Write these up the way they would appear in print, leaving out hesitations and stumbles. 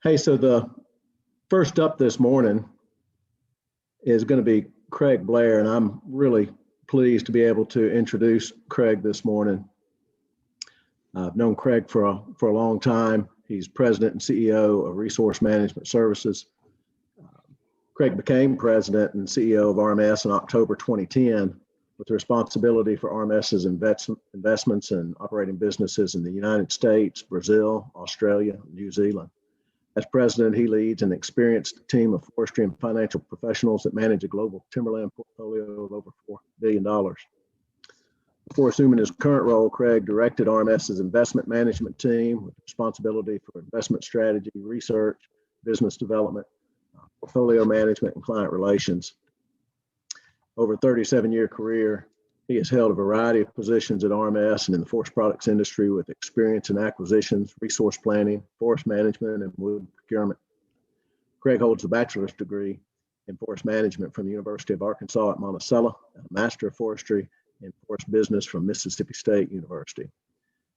Hey, so the first up this morning is going to be Craig Blair, and I'm really pleased to be able to introduce Craig this morning. I've known Craig for a long time. He's president and CEO of Resource Management Services. Craig became president and CEO of RMS in October 2010 with responsibility for RMS's investments and operating businesses in the United States, Brazil, Australia, and New Zealand. As president, he leads an experienced team of forestry and financial professionals that manage a global timberland portfolio of over $4 billion. Before assuming his current role, Craig directed RMS's investment management team with responsibility for investment strategy, research, business development, portfolio management, and client relations. Over a 37-year career, he has held a variety of positions at RMS and in the forest products industry with experience in acquisitions, resource planning, forest management, and wood procurement. Craig holds a bachelor's degree in forest management from the University of Arkansas at Monticello, and a Master of Forestry in Forest Business from Mississippi State University.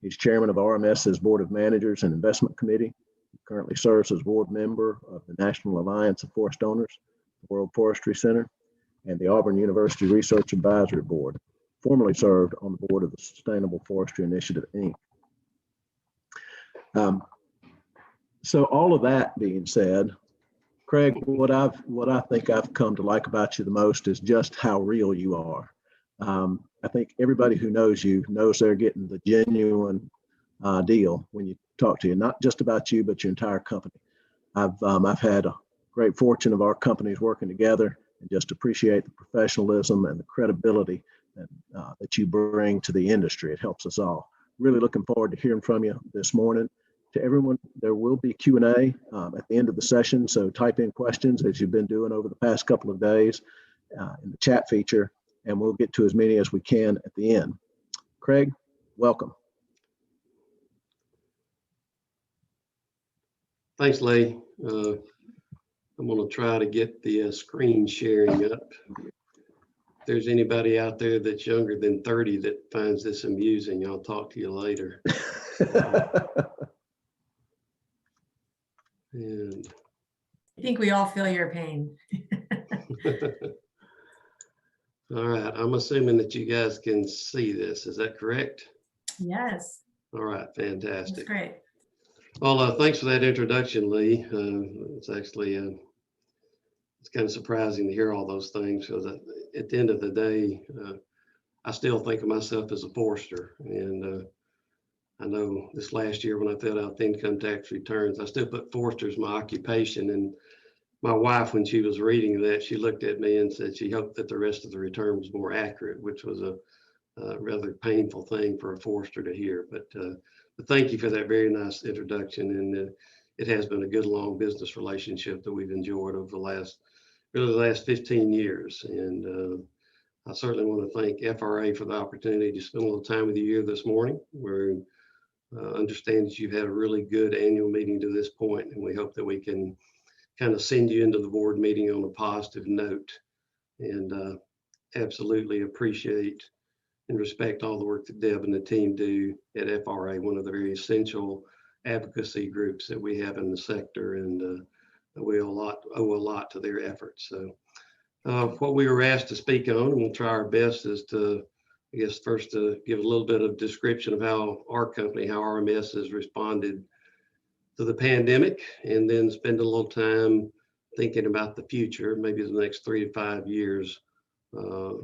He's chairman of RMS's Board of Managers and Investment Committee. He currently serves as board member of the National Alliance of Forest Owners, the World Forestry Center, and the Auburn University Research Advisory Board. Formerly served on the board of the Sustainable Forestry Initiative, Inc. So all of that being said, Craig, what I think I've come to like about you the most is just how real you are. I think everybody who knows you knows they're getting the genuine deal when you talk to you, not just about you, but your entire company. I've had a great fortune of our companies working together and just appreciate the professionalism and the credibility that you bring to the industry. It helps us all. Really looking forward to hearing from you this morning. To everyone, there will be Q&A at the end of the session, so type in questions as you've been doing over the past couple of days in the chat feature, and we'll get to as many as we can at the end. Craig, welcome. Thanks, Lee. I'm going to try to get the screen sharing up. If there's anybody out there that's younger than 30 that finds this amusing, I'll talk to you later. And I think we all feel your pain. all right, I'm assuming that you guys can see this. Is that correct? Yes. All right, fantastic. That's great. Well, thanks for that introduction, Lee. It's actually it's kind of surprising to hear all those things, because at the end of the day, I still think of myself as a forester. And I know this last year when I filled out the income tax returns, I still put forester as my occupation. And my wife, when she was reading that, she looked at me and said she hoped that the rest of the return was more accurate, which was a rather painful thing for a forester to hear. But thank you for that very nice introduction. And it has been a good long business relationship that we've enjoyed over the last 15 years. And I certainly want to thank FRA for the opportunity to spend a little time with you here this morning. We understand that you've had a really good annual meeting to this point, and we hope that we can kind of send you into the board meeting on a positive note. And absolutely appreciate and respect all the work that Deb and the team do at FRA, one of the very essential advocacy groups that we have in the sector, and we owe a lot to their efforts. So what we were asked to speak on, and we'll try our best, is to, I guess, first to give a little bit of description of how our company, how RMS has responded to the pandemic, and then spend a little time thinking about the future, maybe the next 3 to 5 years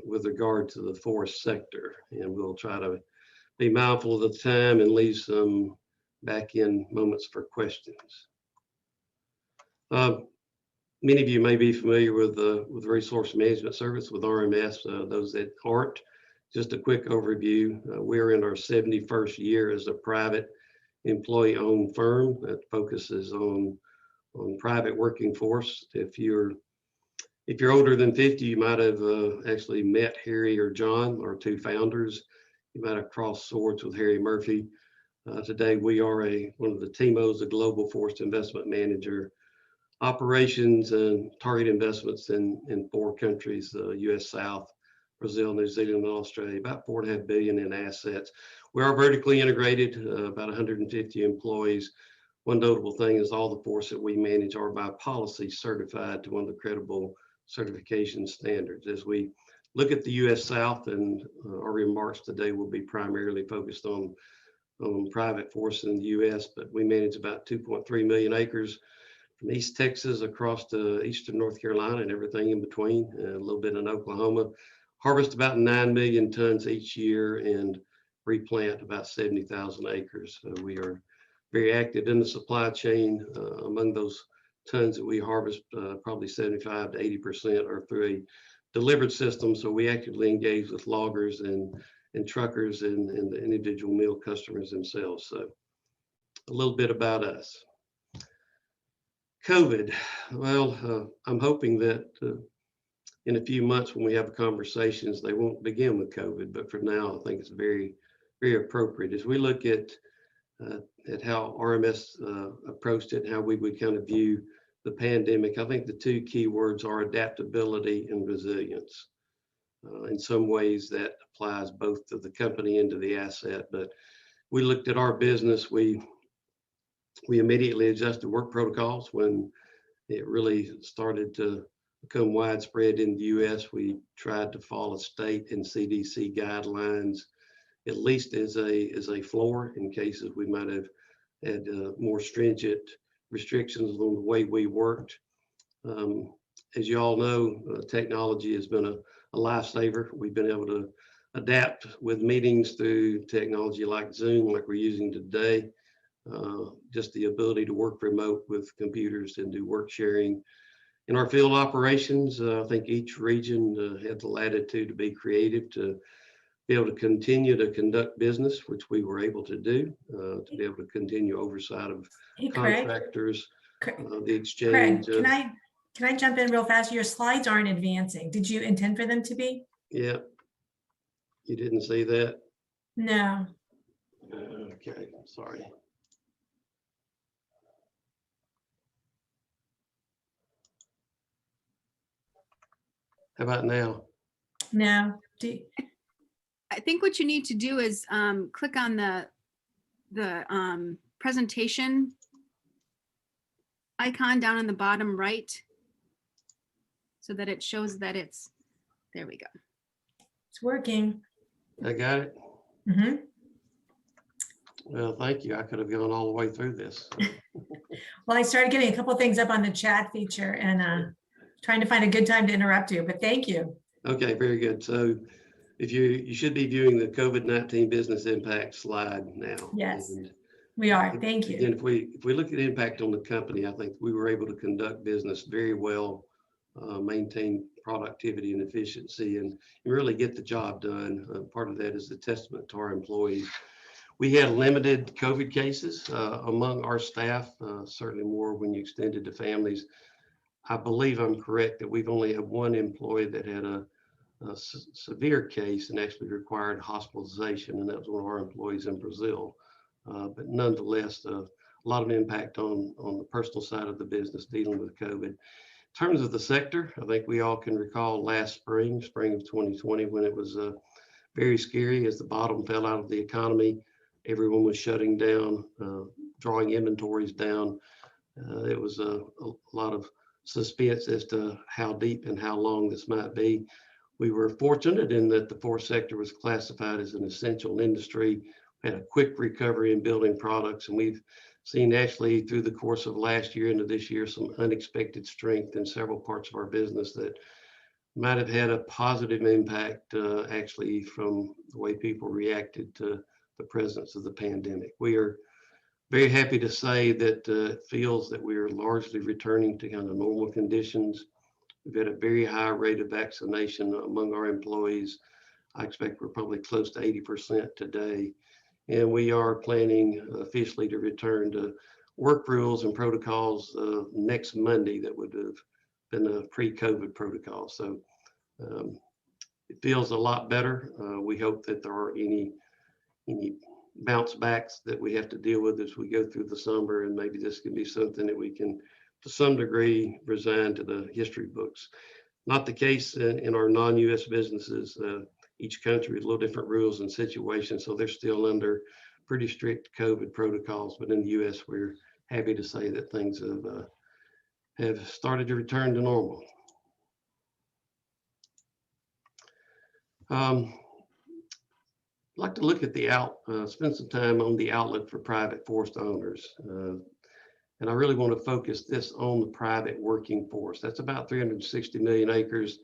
with regard to the forest sector. And we'll try to be mindful of the time and leave some back in moments for questions. Many of you may be familiar with Resource Management Service, with RMS. Those that aren't, just a quick overview. We're in our 71st year as a private employee-owned firm that focuses on private working force. If you're older than 50, you might have actually met Harry or John, our two founders. You might have crossed swords with Harry Murphy. Today, we are one of the TIMOs, a global forest investment manager, operations and target investments in 4 countries, the U.S. South, Brazil, New Zealand, and Australia, about $4.5 billion in assets. We are vertically integrated, about 150 employees. one notable thing is all the force that we manage are by policy certified to one of the credible certification standards. As we look at the U.S. South, and our remarks today will be primarily focused on private forest in the U.S., but we manage about 2.3 million acres from East Texas across to eastern North Carolina and everything in between, and a little bit in Oklahoma. Harvest about 9 million tons each year and replant about 70,000 acres. So we are very active in the supply chain. Among those tons that we harvest, probably 75 to 80% are through a delivered system. So we actively engage with loggers and truckers and the individual mill customers themselves. So a little bit about us. COVID. Well, I'm hoping that in a few months when we have conversations, they won't begin with COVID, but for now, I think it's very, very appropriate. As we look at how RMS approached it, how we would kind of view the pandemic, I think the two key words are adaptability and resilience. In some ways that applies both to the company and to the asset, but we looked at our business, we immediately adjusted work protocols when it really started to become widespread in the US. We tried to follow state and CDC guidelines, at least as a floor in cases we might have had more stringent restrictions on the way we worked. As you all know, technology has been a lifesaver. We've been able to adapt with meetings through technology like Zoom, like we're using today. Just the ability to work remote with computers and do work sharing. In our field operations, I think each region had the latitude to be creative, to be able to continue to conduct business, which we were able to do, to be able to continue oversight of contractors, the exchange. Craig, can I jump in real fast? Your slides aren't advancing. Did you intend for them to be? Yeah. You didn't see that? No. Okay, sorry. How about now? No. I think what you need to do is click on the presentation icon down in the bottom right so that it shows that it's, there we go. It's working. I got it. Mm-hmm. Well, thank you. I could have gone all the way through this. Well, I started getting a couple things up on the chat feature and trying to find a good time to interrupt you, but thank you. Okay, very good. So if you should be viewing the COVID-19 business impact slide now. Yes, and we are. Thank you. again, if we look at impact on the company, I think we were able to conduct business very well, maintain productivity and efficiency, and really get the job done. Part of that is a testament to our employees. We had limited COVID cases among our staff, certainly more when you extend it to families. I believe I'm correct that we've only had one employee that had a severe case and actually required hospitalization, and that was one of our employees in Brazil. But nonetheless, a lot of impact on the personal side of the business dealing with COVID. In terms of the sector, I think we all can recall last spring of 2020, when it was very scary as the bottom fell out of the economy. Everyone was shutting down, drawing inventories down. It was a lot of suspense as to how deep and how long this might be. We were fortunate in that the forest sector was classified as an essential industry, had a quick recovery in building products, and we've seen actually through the course of last year into this year some unexpected strength in several parts of our business that might have had a positive impact actually from the way people reacted to the presence of the pandemic. We are very happy to say that it feels that we are largely returning to kind of normal conditions. We've had a very high rate of vaccination among our employees. I expect we're probably close to 80% today. And we are planning officially to return to work rules and protocols next Monday that would have been a pre-COVID protocol. So it feels a lot better. We hope that there aren't any bounce backs that we have to deal with as we go through the summer, and maybe this can be something that we can to some degree resign to the history books. Not the case in our non-US businesses. Each country has a little different rules and situations, so they're still under pretty strict COVID protocols, but in the US we're happy to say that things have started to return to normal. I'd like to look at spend some time on the outlook for private forest owners. And I really want to focus this on the private working forest. That's about 360 million acres.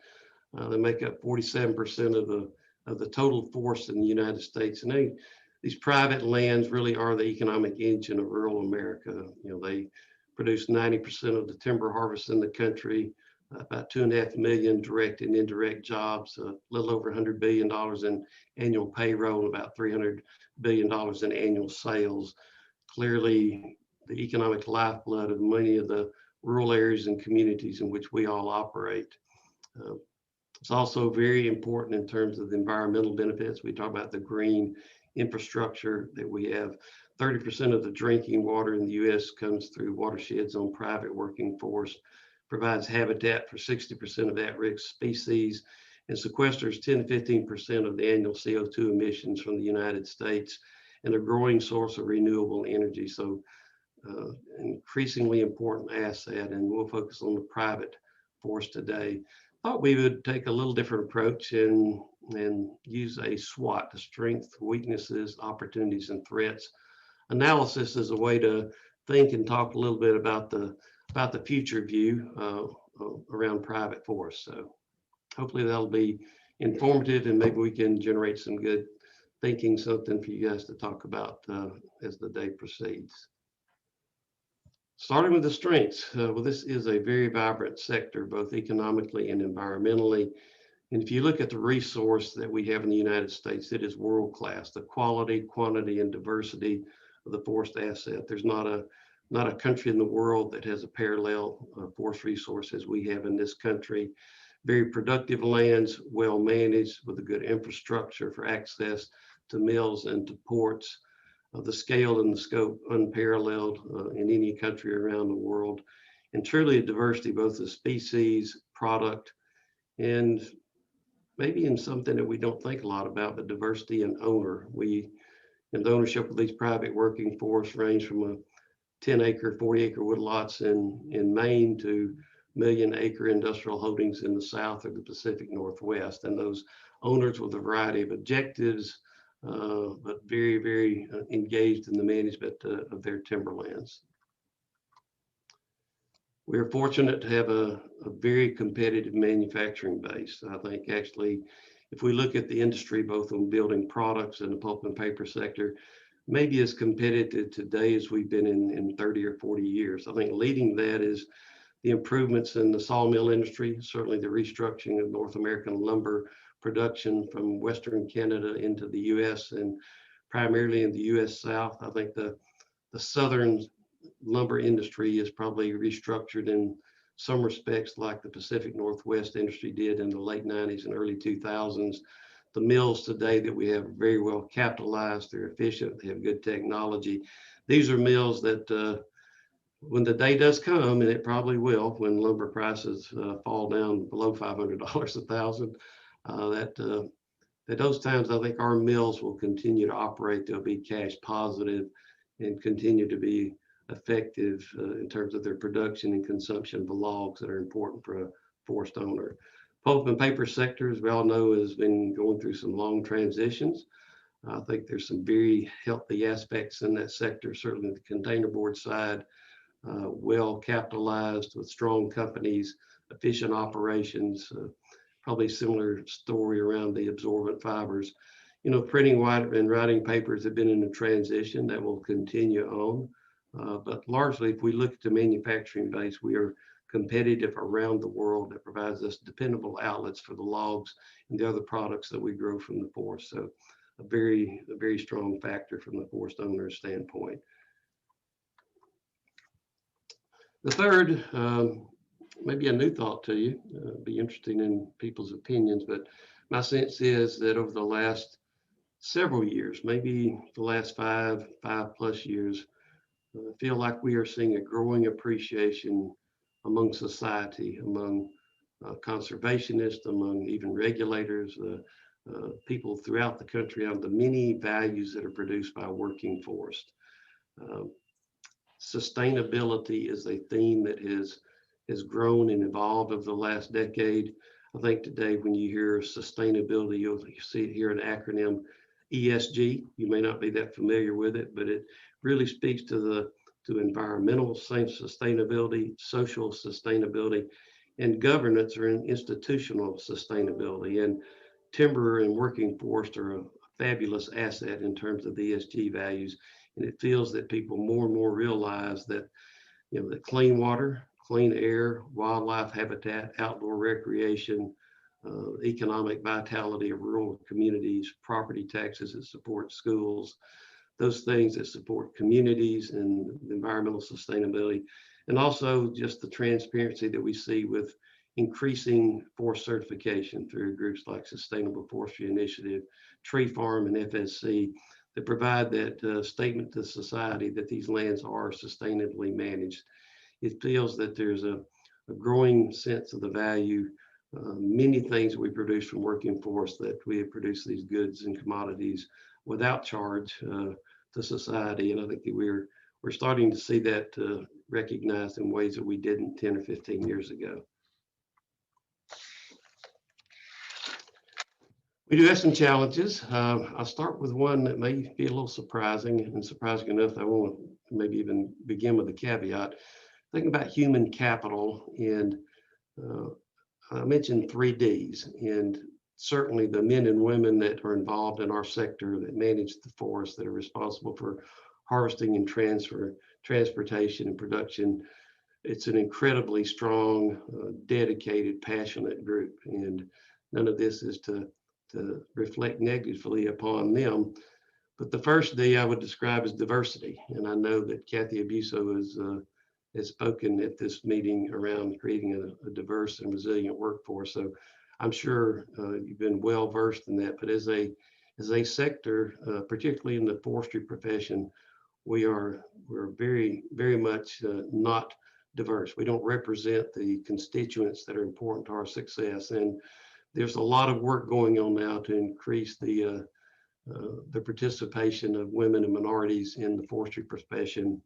They make up 47% of the total forest in the United States. And these private lands really are the economic engine of rural America. You know, they produce 90% of the timber harvest in the country, about 2.5 million direct and indirect jobs, a little over $100 billion in annual payroll, and about $300 billion in annual sales. Clearly, the economic lifeblood of many of the rural areas and communities in which we all operate. It's also very important in terms of the environmental benefits. We talk about the green infrastructure that we have. 30% of the drinking water in the U.S. comes through watersheds on private working forest, provides habitat for 60% of at-risk species, and sequesters 10 to 15% of the annual CO2 emissions from the United States, and a growing source of renewable energy. So increasingly important asset, and we'll focus on the private forest today. Thought we would take a little different approach and use a SWOT, the strengths, weaknesses, opportunities, and threats analysis as a way to think and talk a little bit about the future view around private forests. So hopefully that'll be informative, and maybe we can generate some good thinking, something for you guys to talk about as the day proceeds. Starting with the strengths, well, this is a very vibrant sector, both economically and environmentally. And if you look at the resource that we have in the United States, it is world-class. The quality, quantity, and diversity of the forest asset. There's not a country in the world that has a parallel forest resource as we have in this country. Very productive lands, well managed with a good infrastructure for access to mills and to ports. The scale and the scope unparalleled in any country around the world, and truly a diversity both of species, product, and maybe in something that we don't think a lot about, but diversity in owner. In the ownership of these private working forests range from a 10-acre, 40-acre woodlots in Maine to million-acre industrial holdings in the South or the Pacific Northwest, and those owners with a variety of objectives, but very, very engaged in the management of their timberlands. We are fortunate to have a very competitive manufacturing base. I think actually, if we look at the industry, both on building products and the pulp and paper sector, maybe as competitive today as we've been in 30 or 40 years. I think leading that is the improvements in the sawmill industry, certainly the restructuring of North American lumber production from Western Canada into the US and primarily in the US South. I think the Southern lumber industry is probably restructured in some respects like the Pacific Northwest industry did in the late 90s and early 2000s. The mills today that we have are very well capitalized, they're efficient, they have good technology. These are mills that when the day does come, and it probably will, when lumber prices fall down below $500 a thousand, at those times, I think our mills will continue to operate. They'll be cash positive and continue to be effective in terms of their production and consumption of the logs that are important for a forest owner. Pulp and paper sector, as we all know, has been going through some long transitions. I think there's some very healthy aspects in that sector, certainly the containerboard side, well capitalized with strong companies, efficient operations, probably similar story around the absorbent fibers. You know, printing white and writing papers have been in a transition that will continue on. But largely, if we look at the manufacturing base, we are competitive around the world. That provides us dependable outlets for the logs and the other products that we grow from the forest. So a very strong factor from the forest owner's standpoint. The third, maybe a new thought to you, be interesting in people's opinions, but my sense is that over the last several years, maybe the last five plus years, I feel like we are seeing a growing appreciation among society, among conservationists, among even regulators, people throughout the country on the many values that are produced by a working forest. sustainability is a theme that has grown and evolved over the last decade. I think today when you hear sustainability, you'll see it here an acronym ESG. You may not be that familiar with it, but it really speaks to environmental sustainability, social sustainability, and governance or institutional sustainability. And timber and working forest are a fabulous asset in terms of the ESG values. And it feels that people more and more realize that, that clean water, clean air, wildlife habitat, outdoor recreation, economic vitality of rural communities, property taxes that support schools, those things that support communities and environmental sustainability, and also just the transparency that we see with increasing forest certification through groups like Sustainable Forestry Initiative, Tree Farm, and FSC that provide that statement to society that these lands are sustainably managed. It feels that there's a growing sense of the value. Many things we produce from working forests, that we have produced these goods and commodities without charge to society. And I think that we're starting to see that recognized in ways that we didn't 10 or 15 years ago. We do have some challenges. I'll start with one that may be a little surprising, and surprising enough, I won't maybe even begin with a caveat. Thinking about human capital, and I mentioned 3 Ds, and certainly the men and women that are involved in our sector that manage the forest, that are responsible for harvesting and transportation and production. It's an incredibly strong, dedicated, passionate group, and none of this is to reflect negatively upon them. But the first D I would describe as diversity, and I know that Kathy Abuso has spoken at this meeting around creating a diverse and resilient workforce. So I'm sure you've been well versed in that. But as a sector, particularly in the forestry profession, we're very, very much not diverse. We don't represent the constituents that are important to our success. And there's a lot of work going on now to increase the participation of women and minorities in the forestry profession.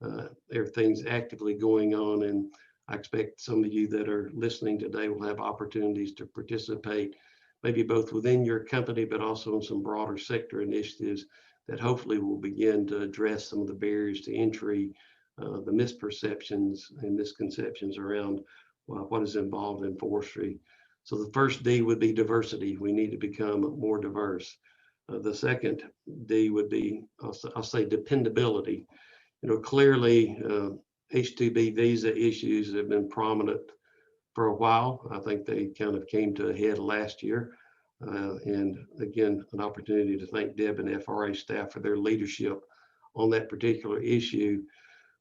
There are things actively going on, and I expect some of you that are listening today will have opportunities to participate, maybe both within your company, but also in some broader sector initiatives that hopefully will begin to address some of the barriers to entry, the misperceptions and misconceptions around what is involved in forestry. So the first D would be diversity. We need to become more diverse. The second D would be, I'll say, dependability. Clearly H-2B visa issues have been prominent for a while. I think they kind of came to a head last year. And again, an opportunity to thank Deb and FRA staff for their leadership on that particular issue.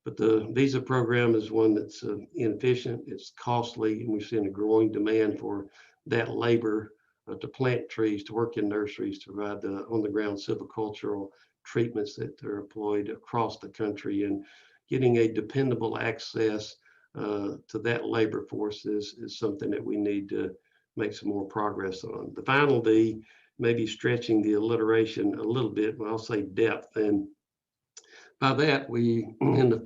But the visa program is one that's inefficient, it's costly, and we've seen a growing demand for that labor to plant trees, to work in nurseries, to provide the on-the-ground silvicultural treatments that are employed across the country. And getting a dependable access to that labor force is something that we need to make some more progress on. The final D, maybe stretching the alliteration a little bit, but I'll say depth. And by that, we, in the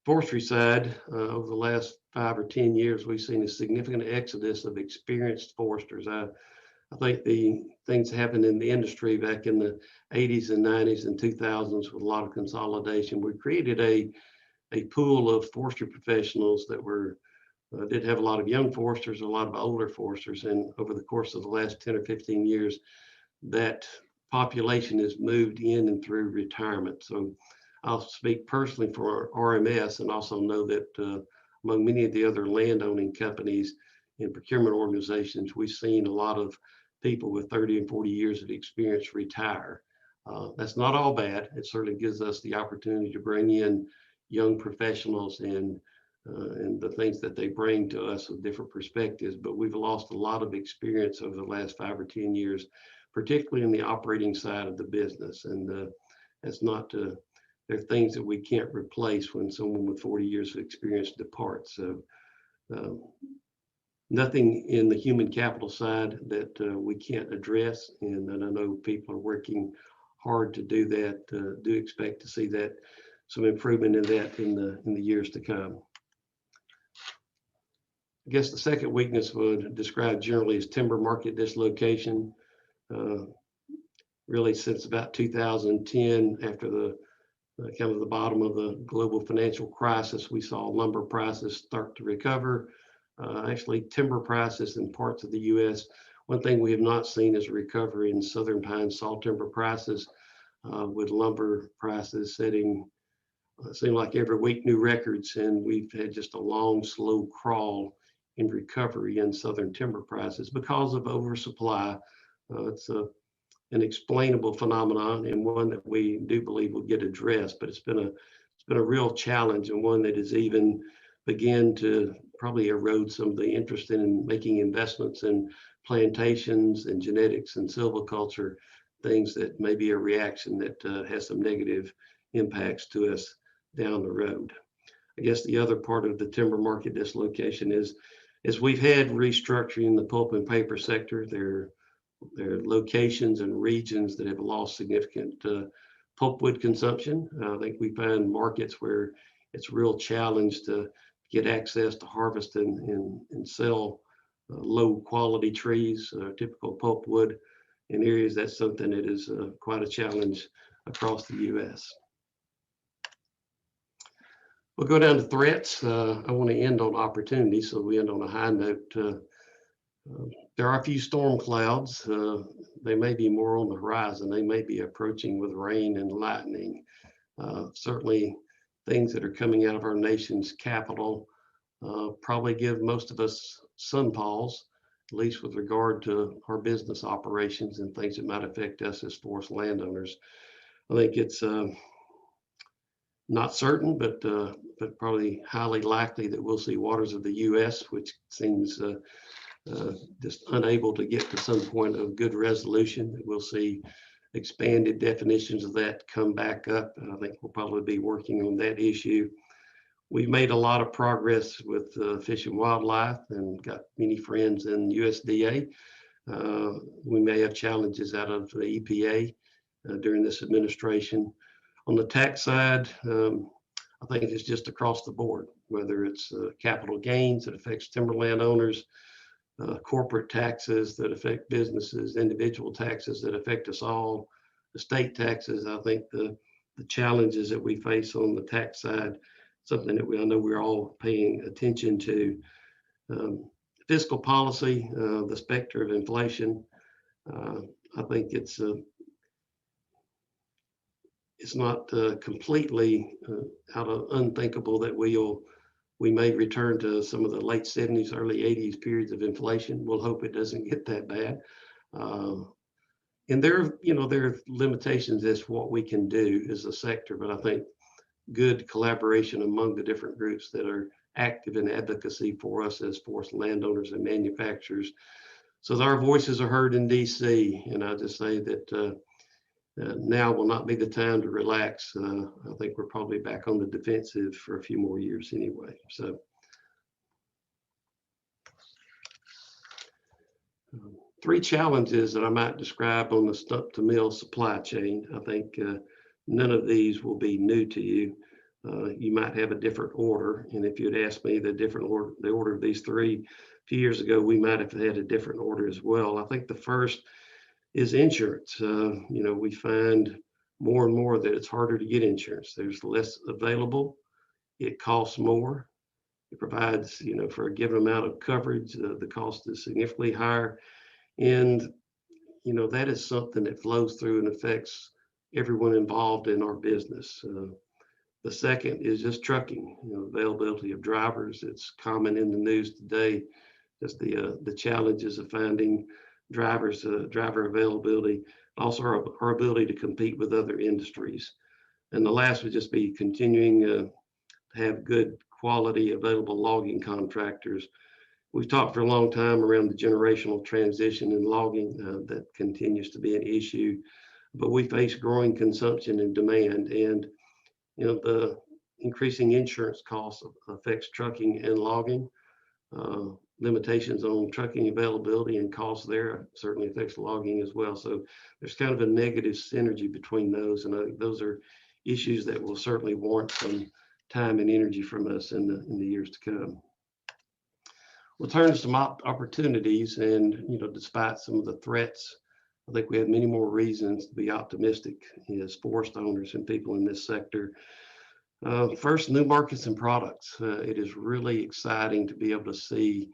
forestry side, over the last 5 or 10 years, we've seen a significant exodus of experienced foresters. I think the things happened in the industry back in the 80s and 90s and 2000s with a lot of consolidation. We created a pool of forestry professionals that did have a lot of young foresters, a lot of older foresters, and over the course of the last 10 or 15 years, that population has moved in and through retirement. So I'll speak personally for RMS, and also know that among many of the other landowning companies and procurement organizations, we've seen a lot of people with 30 and 40 years of experience retire. That's not all bad. It certainly gives us the opportunity to bring in young professionals and the things that they bring to us with different perspectives. But we've lost a lot of experience over the last 5 or 10 years, particularly in the operating side of the business. And that's not there are things that we can't replace when someone with 40 years of experience departs. So nothing in the human capital side that we can't address. And I know people are working hard to do that, do expect to see that some improvement in that in the years to come. I guess the second weakness would describe generally as timber market dislocation. Really since about 2010, after the kind of the bottom of the global financial crisis, we saw lumber prices start to recover. Actually, timber prices in parts of the U.S. One thing we have not seen is a recovery in southern pine saw timber prices, with lumber prices setting, seem like every week new records, and we've had just a long, slow crawl in recovery in southern timber prices because of oversupply. It's an explainable phenomenon and one that we do believe will get addressed, but it's been a real challenge, and one that has even begun to probably erode some of the interest in making investments in plantations and genetics and silviculture, things that may be a reaction that has some negative impacts to us down the road. I guess the other part of the timber market dislocation is we've had restructuring in the pulp and paper sector. There are locations and regions that have lost significant pulpwood consumption. I think we find markets where it's a real challenge to get access to harvest and sell low quality trees, typical pulpwood in areas. That's something that is quite a challenge across the U.S. We'll go down to threats. I want to end on opportunity, so we end on a high note. There are a few storm clouds. They may be more on the horizon. They may be approaching with rain and lightning. Certainly things that are coming out of our nation's capital probably give most of us some pause, at least with regard to our business operations and things that might affect us as forest landowners. I think it's not certain, but probably highly likely that we'll see waters of the U.S., which seems just unable to get to some point of good resolution. We'll see expanded definitions of that come back up. I think we'll probably be working on that issue. We've made a lot of progress with Fish and Wildlife and got many friends in USDA. We may have challenges out of the EPA during this administration. On the tax side, I think it's just across the board, whether it's capital gains that affects timberland owners, corporate taxes that affect businesses, individual taxes that affect us all, the state taxes. I think the challenges that we face on the tax side, something that I know we're all paying attention to. Fiscal policy, the specter of inflation. I think it's not completely out of unthinkable that we may return to some of the late 70s, early 80s periods of inflation. We'll hope it doesn't get that bad. And there are limitations as to what we can do as a sector, but I think good collaboration among the different groups that are active in advocacy for us as forest landowners and manufacturers, so that our voices are heard in DC. And I just say that now will not be the time to relax. I think we're probably back on the defensive for a few more years anyway. So three challenges that I might describe on the stump to mill supply chain. I think none of these will be new to you. You might have a different order, and if you'd asked me the order of these three a few years ago, we might have had a different order as well. I think the first is insurance. We find more and more that it's harder to get insurance. There's less available. It costs more. It provides, for a given amount of coverage, the cost is significantly higher. And, that is something that flows through and affects everyone involved in our business. The second is just trucking, availability of drivers. It's common in the news today, just the challenges of finding drivers, driver availability, also our ability to compete with other industries. And the last would just be continuing to have good quality available logging contractors. We've talked for a long time around the generational transition in logging. That continues to be an issue, but we face growing consumption and demand, and the increasing insurance costs affects trucking and logging. Limitations on trucking availability and costs there certainly affects logging as well. So there's kind of a negative synergy between those, and I think those are issues that will certainly warrant some time and energy from us in the years to come. We'll turn to some opportunities, and despite some of the threats, I think we have many more reasons to be optimistic as forest owners and people in this sector. First, new markets and products. It is really exciting to be able to see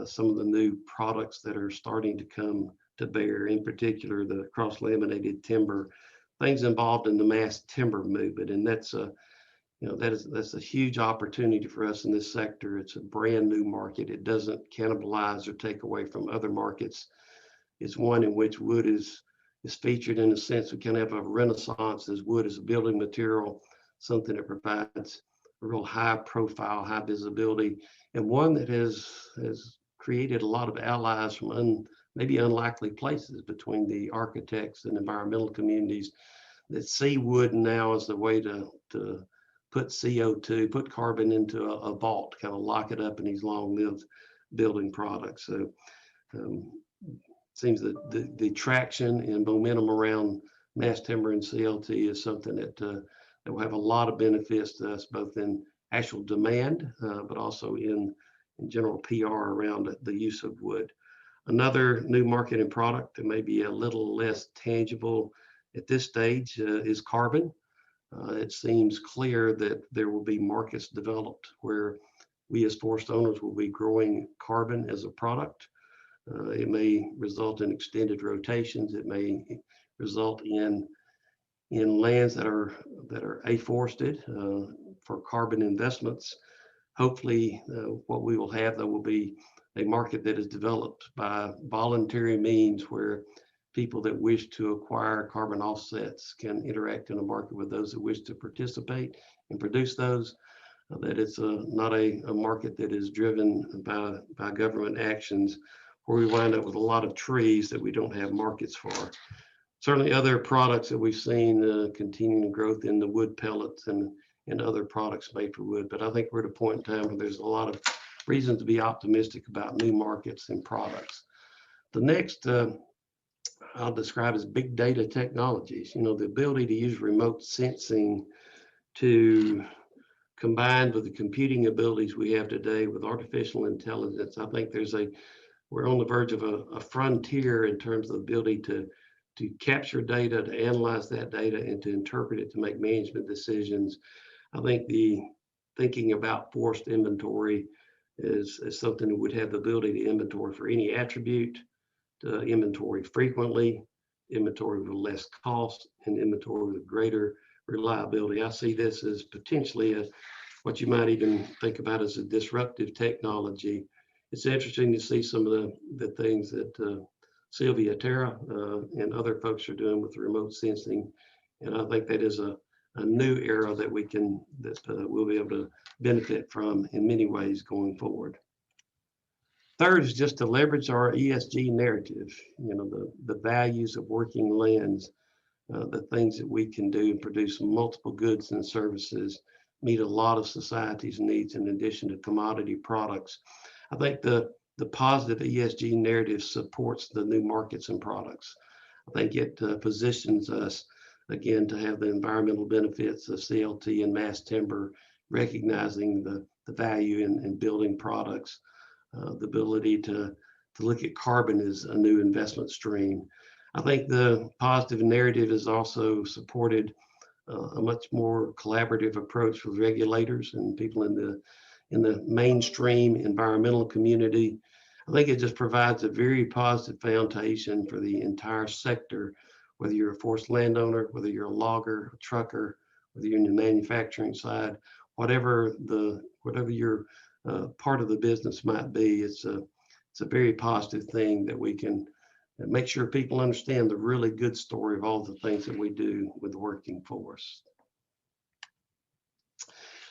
some of the new products that are starting to come to bear, in particular the cross-laminated timber, things involved in the mass timber movement. And that's a huge opportunity for us in this sector. It's a brand new market. It doesn't cannibalize or take away from other markets. It's one in which wood is featured in a sense. We kind of have a renaissance as wood as a building material, something that provides a real high profile, high visibility, and one that has created a lot of allies from maybe unlikely places between the architects and environmental communities that see wood now as the way to put CO2, put carbon into a vault, kind of lock it up in these long-lived building products. So seems that the traction and momentum around mass timber and CLT is something that will have a lot of benefits to us, both in actual demand, but also in general PR around the use of wood. Another new market and product that may be a little less tangible at this stage is carbon. It seems clear that there will be markets developed where we as forest owners will be growing carbon as a product. It may result in extended rotations. It may result in lands that are afforested for carbon investments. Hopefully, what we will have, though, will be a market that is developed by voluntary means where people that wish to acquire carbon offsets can interact in a market with those that wish to participate and produce those. That it's not a market that is driven by government actions where we wind up with a lot of trees that we don't have markets for. Certainly other products that we've seen continuing growth in the wood pellets and other products made for wood. But I think we're at a point in time where there's a lot of reasons to be optimistic about new markets and products. The next I'll describe as big data technologies. The ability to use remote sensing to combined with the computing abilities we have today with artificial intelligence. I think we're on the verge of a frontier in terms of the ability to capture data, to analyze that data, and to interpret it to make management decisions. I think the thinking about forest inventory is something that would have the ability to inventory for any attribute, to inventory frequently, inventory with less cost, and inventory with greater reliability. I see this as potentially what you might even think about as a disruptive technology. It's interesting to see some of the things that Sylvia Terra and other folks are doing with remote sensing. And I think that is a new era that we'll be able to benefit from in many ways going forward. Third is just to leverage our ESG narrative, the values of working lands, the things that we can do and produce multiple goods and services, meet a lot of society's needs in addition to commodity products. I think the positive ESG narrative supports the new markets and products. I think it positions us, again, to have the environmental benefits of CLT and mass timber, recognizing the value in building products, the ability to look at carbon as a new investment stream. I think the positive narrative has also supported a much more collaborative approach with regulators and people in the mainstream environmental community. I think it just provides a very positive foundation for the entire sector, whether you're a forest landowner, whether you're a logger, a trucker, whether you're in the manufacturing side, whatever your part of the business might be. It's a very positive thing that we can make sure people understand the really good story of all the things that we do with the working forest.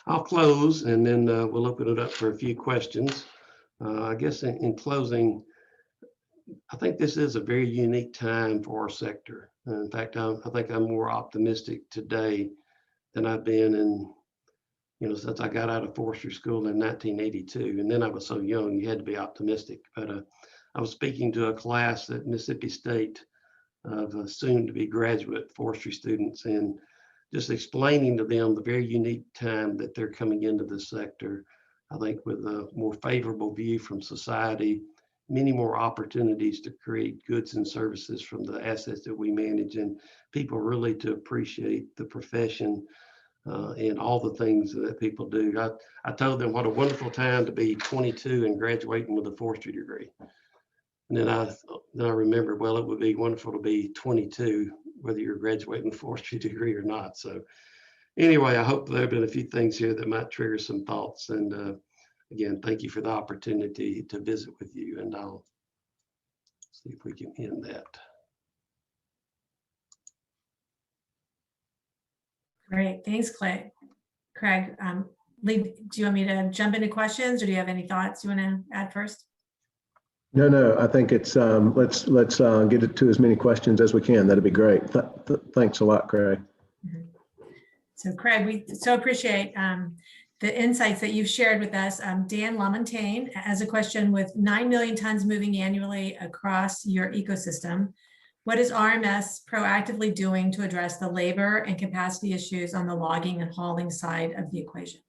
I'll close and then we'll open it up for a few questions. I guess in closing, I think this is a very unique time for our sector. In fact, I think I'm more optimistic today than I've been since I got out of forestry school in 1982. And then I was so young, you had to be optimistic. But I was speaking to a class at Mississippi State of soon to be graduate forestry students, and just explaining to them the very unique time that they're coming into this sector. I think with a more favorable view from society, many more opportunities to create goods and services from the assets that we manage, and people really to appreciate the profession and all the things that people do. I told them what a wonderful time to be 22 and graduating with a forestry degree. And then I remembered, well, it would be wonderful to be 22, whether you're graduating with a forestry degree or not. So anyway, I hope there have been a few things here that might trigger some thoughts. And again, thank you for the opportunity to visit with you. And I'll see if we can end that. Great, thanks, Craig. Lee, do you want me to jump into questions, or do you have any thoughts you want to add first? No, I think it's let's get it to as many questions as we can. That'd be great. Thanks a lot, Craig. So Craig, we so appreciate the insights that you've shared with us. Dan Lamontagne has a question: with 9 million tons moving annually across your ecosystem, what is RMS proactively doing to address the labor and capacity issues on the logging and hauling side of the equation?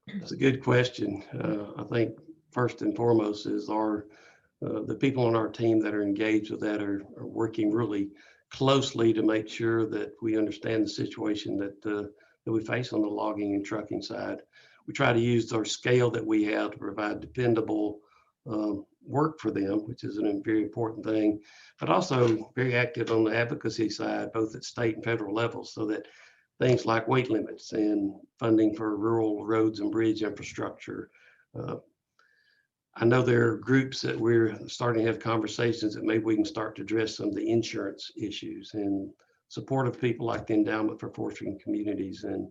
That's a good question. I think first and foremost is the people on our team that are engaged with that are working really closely to make sure that we understand the situation that we face on the logging and trucking side. We try to use our scale that we have to provide dependable work for them, which is a very important thing, but also very active on the advocacy side, both at state and federal levels, so that things like weight limits and funding for rural roads and bridge infrastructure. I know there are groups that we're starting to have conversations that maybe we can start to address some of the insurance issues, and support of people like the Endowment for Forestry and Communities and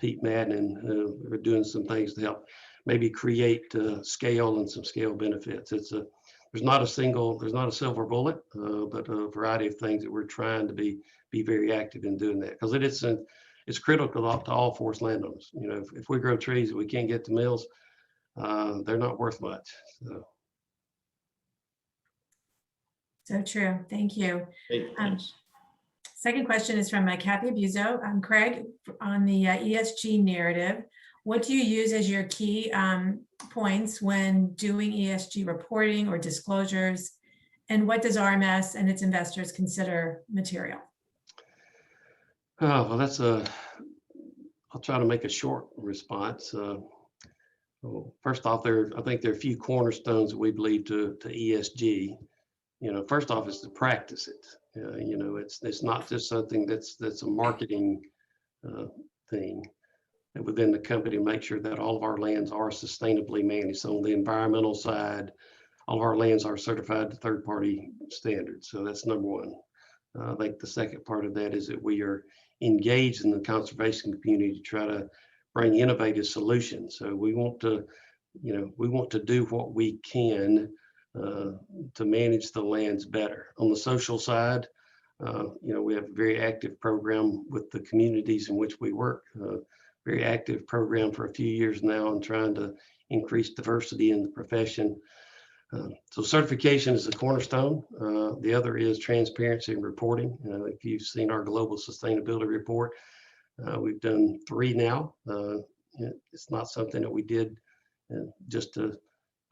Pete Madden are doing some things to help maybe create scale and some scale benefits. There's not a silver bullet, but a variety of things that we're trying to be very active in doing that, because it's critical to all forest landowners. You know, if we grow trees that we can't get to mills, they're not worth much. So true. Thank you. Great, thanks. Second question is from Kathy Abuso. Craig, on the ESG narrative, what do you use as your key points when doing ESG reporting or disclosures? And what does RMS and its investors consider material? Oh, well, I'll try to make a short response. Well, first off, I think there are a few cornerstones that we believe to ESG. You know, first off is to practice it. You know, it's not just something that's a marketing thing. And within the company, make sure that all of our lands are sustainably managed. So on the environmental side, all of our lands are certified to third-party standards. So that's number one. I think the second part of that is that we are engaged in the conservation community to try to bring innovative solutions. So we want to do what we can to manage the lands better. On the social side, we have a very active program with the communities in which we work. Very active program for a few years now and trying to increase diversity in the profession. So certification is the cornerstone. The other is transparency and reporting. If you've seen our global sustainability report, we've done 3 now. It's not something that we did just to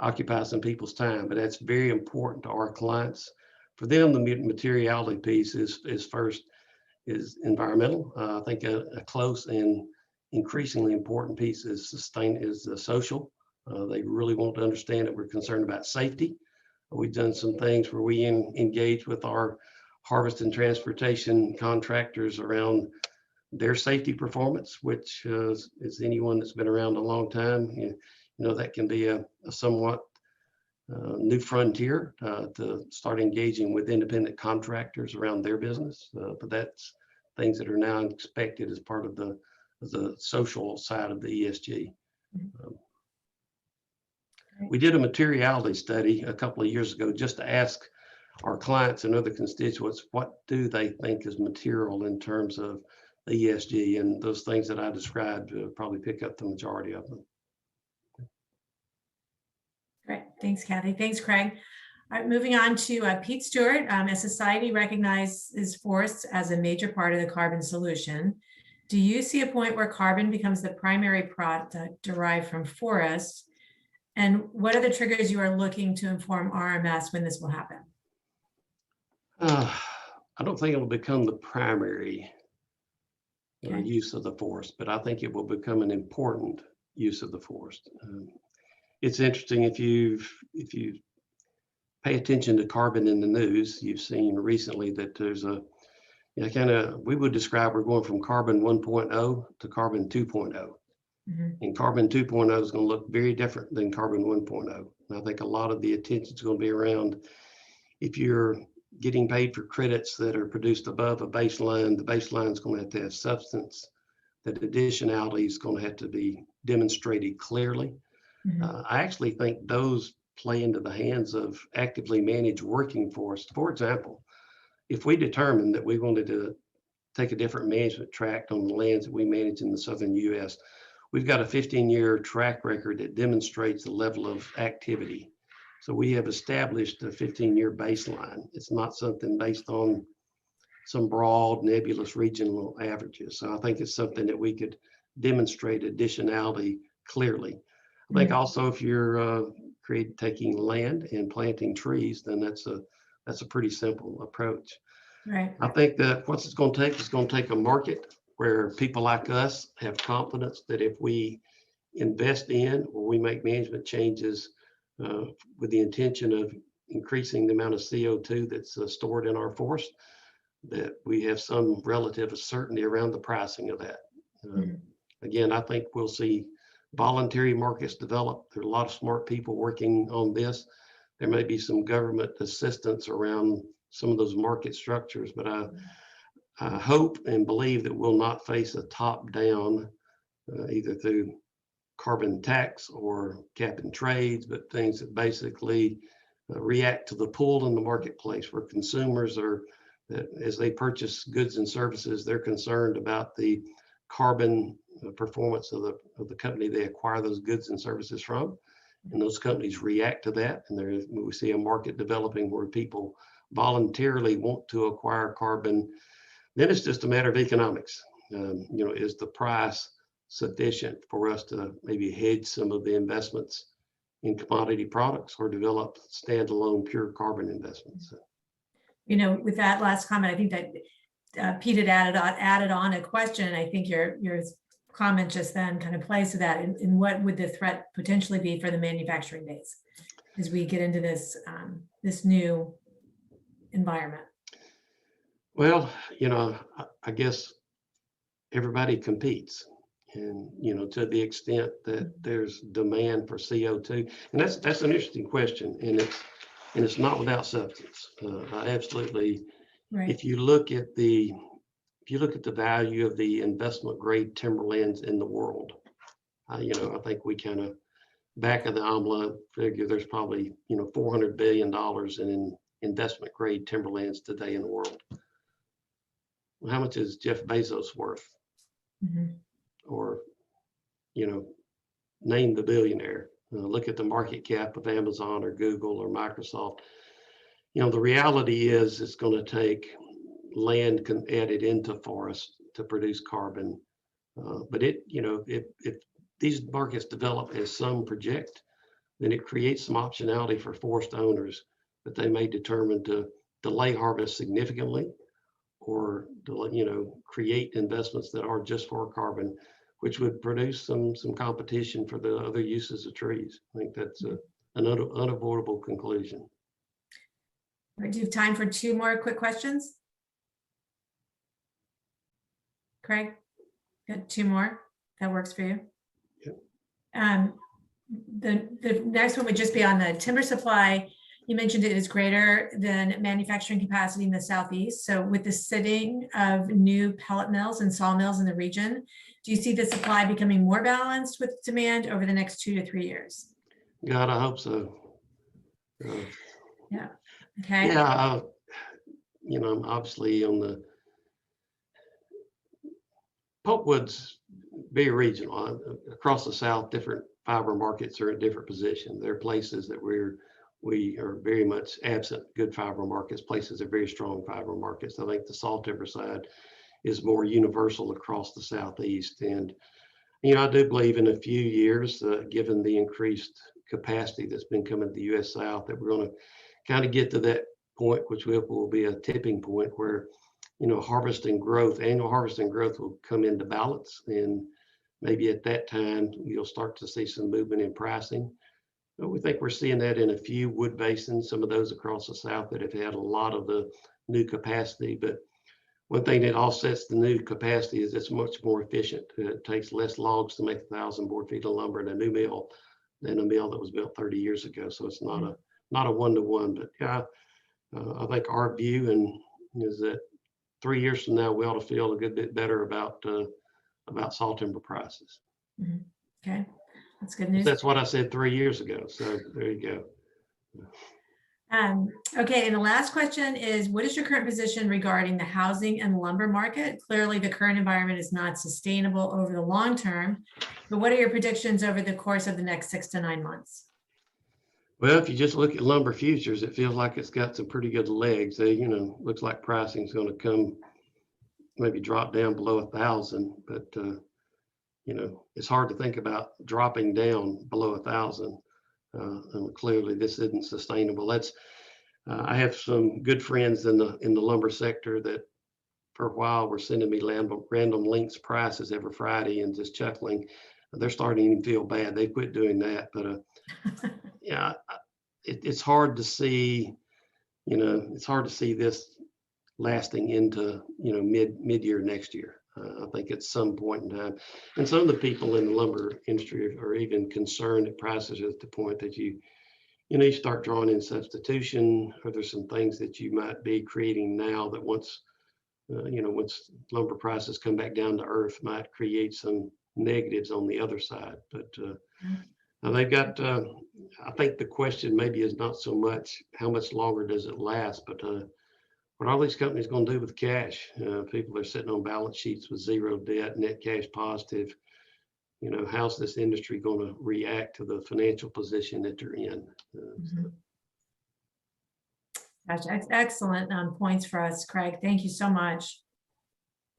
occupy some people's time, but that's very important to our clients. For them, the materiality piece is environmental. I think a close and increasingly important piece is the social. They really want to understand that we're concerned about safety. We've done some things where we engage with our harvest and transportation contractors around their safety performance, which is anyone that's been around a long time. That can be a somewhat new frontier to start engaging with independent contractors around their business. But that's things that are now expected as part of the social side of the ESG. We did a materiality study a couple of years ago just to ask our clients and other constituents, what do they think is material in terms of the ESG, and those things that I described probably pick up the majority of them. Great. Thanks, Kathy. Thanks, Craig. All right, moving on to Pete Stewart. As society recognizes forests as a major part of the carbon solution, do you see a point where carbon becomes the primary product derived from forests? And what are the triggers you are looking to inform RMS when this will happen? I don't think it will become the primary Okay. use of the forest, but I think it will become an important use of the forest. It's interesting if you pay attention to carbon in the news, you've seen recently that there's a we would describe we're going from carbon 1.0 to carbon 2.0. And carbon 2.0 is going to look very different than carbon 1.0. And I think a lot of the attention is going to be around if you're getting paid for credits that are produced above a baseline, the baseline is going to have substance. That additionality is going to have to be demonstrated clearly. I actually think those play into the hands of actively managed working forests. For example, if we determined that we wanted to take a different management tract on the lands that we manage in the southern US, we've got a 15-year track record that demonstrates the level of activity. So we have established a 15-year baseline. It's not something based on some broad nebulous regional averages. So I think it's something that we could demonstrate additionality clearly. I think also if you're taking land and planting trees, then that's a pretty simple approach. Right. I think that what it's going to take is going to take a market where people like us have confidence that if we invest in or we make management changes with the intention of increasing the amount of CO2 that's stored in our forest, that we have some relative certainty around the pricing of that. Again, I think we'll see voluntary markets develop. There are a lot of smart people working on this. There may be some government assistance around some of those market structures, but I hope and believe that we'll not face a top-down, either through carbon tax or cap and trades, but things that basically react to the pull in the marketplace where consumers are, as they purchase goods and services, they're concerned about the carbon performance of the company they acquire those goods and services from. And those companies react to that. And we see a market developing where people voluntarily want to acquire carbon. Then it's just a matter of economics. Is the price sufficient for us to maybe hedge some of the investments in commodity products or develop standalone pure carbon investments? With that last comment, I think that Pete had added on a question. I think your comment just then kind of plays to that. And what would the threat potentially be for the manufacturing base as we get into this new environment? Well, I guess everybody competes, and to the extent that there's demand for CO2, and that's an interesting question, and it's not without substance. I absolutely, Right. If you look at the value of the investment grade timberlands in the world, I think we kind of back of the envelope figure there's probably $400 billion in investment grade timberlands today in the world. Well, how much is Jeff Bezos worth? Or name the billionaire. Look at the market cap of Amazon or Google or Microsoft. The reality is it's going to take land added into forest to produce carbon. But if these markets develop as some project, then it creates some optionality for forest owners that they may determine to delay harvest significantly or create investments that are just for carbon, which would produce some competition for the other uses of trees. I think that's an unavoidable conclusion. All right, do you have time for 2 more quick questions? Craig, got 2 more. That works for you? Yep. The next one would just be on the timber supply. You mentioned it is greater than manufacturing capacity in the Southeast. So with the sitting of new pellet mills and sawmills in the region, do you see the supply becoming more balanced with demand over the next 2 to 3 years? God, I hope so. Yeah. Okay. Yeah. I'm obviously on the pulpwood's very regional. Across the South, different fiber markets are in different positions. There are places that we're we are very much absent good fiber markets, places are very strong fiber markets. I think the salt timber side is more universal across the Southeast. And, I do believe in a few years, given the increased capacity that's been coming to the U.S. South, that we're going to kind of get to that point, which will be a tipping point where, annual harvesting growth will come into balance. And maybe at that time, you'll start to see some movement in pricing. But we think we're seeing that in a few wood basins, some of those across the South that have had a lot of the new capacity. But one thing that offsets the new capacity is it's much more efficient. It takes less logs to make 1,000 board feet of lumber in a new mill than a mill that was built 30 years ago. So it's not a one-to-one. But yeah, I think our view is that 3 years from now we ought to feel a good bit better about salt timber prices. Mhm. Okay, that's good news. That's what I said 3 years ago. So there you go. Okay, and the last question is, what is your current position regarding the housing and lumber market? Clearly, the current environment is not sustainable over the long term, but what are your predictions over the course of the next 6 to 9 months? Well, if you just look at lumber futures, it feels like it's got some pretty good legs. Looks like pricing is going to come, maybe drop down below 1,000, but it's hard to think about dropping down below 1,000. And clearly, this isn't sustainable. I have some good friends in the lumber sector that, for a while, were sending me random links prices every Friday and just chuckling. They're starting to feel bad. They quit doing that, but yeah, it's hard to see. It's hard to see this lasting into mid-year next year. I think at some point in time, and some of the people in the lumber industry are even concerned that prices are at the point that you start drawing in substitution, or there's some things that you might be creating now that once lumber prices come back down to earth might create some negatives on the other side. But they've got, I think the question maybe is not so much how much longer does it last, but what are all these companies going to do with cash? People are sitting on balance sheets with zero debt, net cash positive. How's this industry going to react to the financial position that they're in? Gotcha. Excellent points for us, Craig. Thank you so much.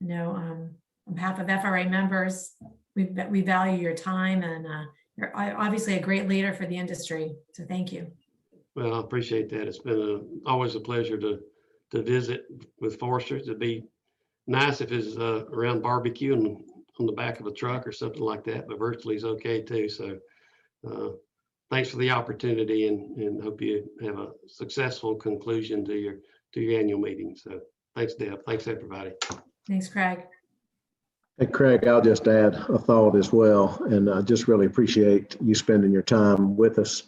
On behalf of FRA members, we value your time, and you're obviously a great leader for the industry. So thank you. Well, I appreciate that. It's been always a pleasure to visit with Foresters. It'd be nice if it's around barbecue and on the back of a truck or something like that, but virtually is okay too. So thanks for the opportunity, and hope you have a successful conclusion to your annual meeting. So thanks, Deb. Thanks, everybody. Thanks, Craig. Hey, Craig, I'll just add a thought as well, and I just really appreciate you spending your time with us.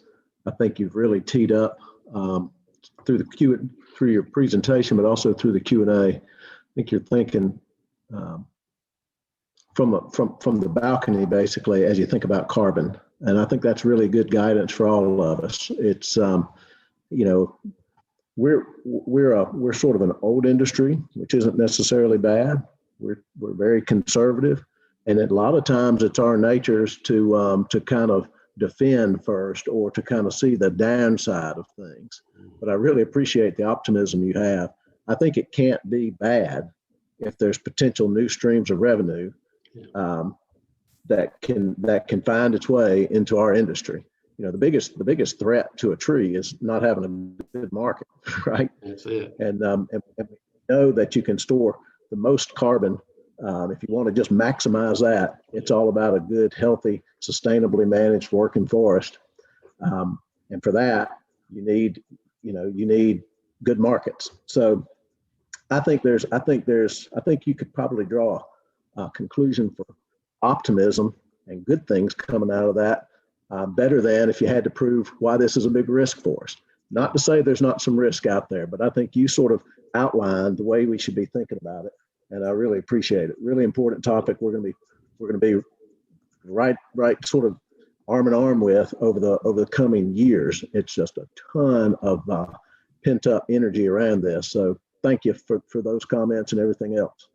I think you've really teed up through your presentation, but also through the Q&A. I think you're thinking from the balcony, basically, as you think about carbon. And I think that's really good guidance for all of us. It's, we're sort of an old industry, which isn't necessarily bad. We're very conservative. And a lot of times it's our natures to kind of defend first, or to kind of see the downside of things. But I really appreciate the optimism you have. I think it can't be bad if there's potential new streams of revenue that can find its way into our industry. The biggest threat to a tree is not having a good market, right? That's it. And we know that you can store the most carbon. If you want to just maximize that, it's all about a good, healthy, sustainably managed working forest. And for that, you need good markets. So I think you could probably draw a conclusion for optimism and good things coming out of that, better than if you had to prove why this is a big risk for us. Not to say there's not some risk out there, but I think you sort of outlined the way we should be thinking about it. And I really appreciate it. Really important topic. We're going to be right sort of arm in arm with over the coming years. It's just a ton of pent up energy around this. So thank you for those comments and everything else.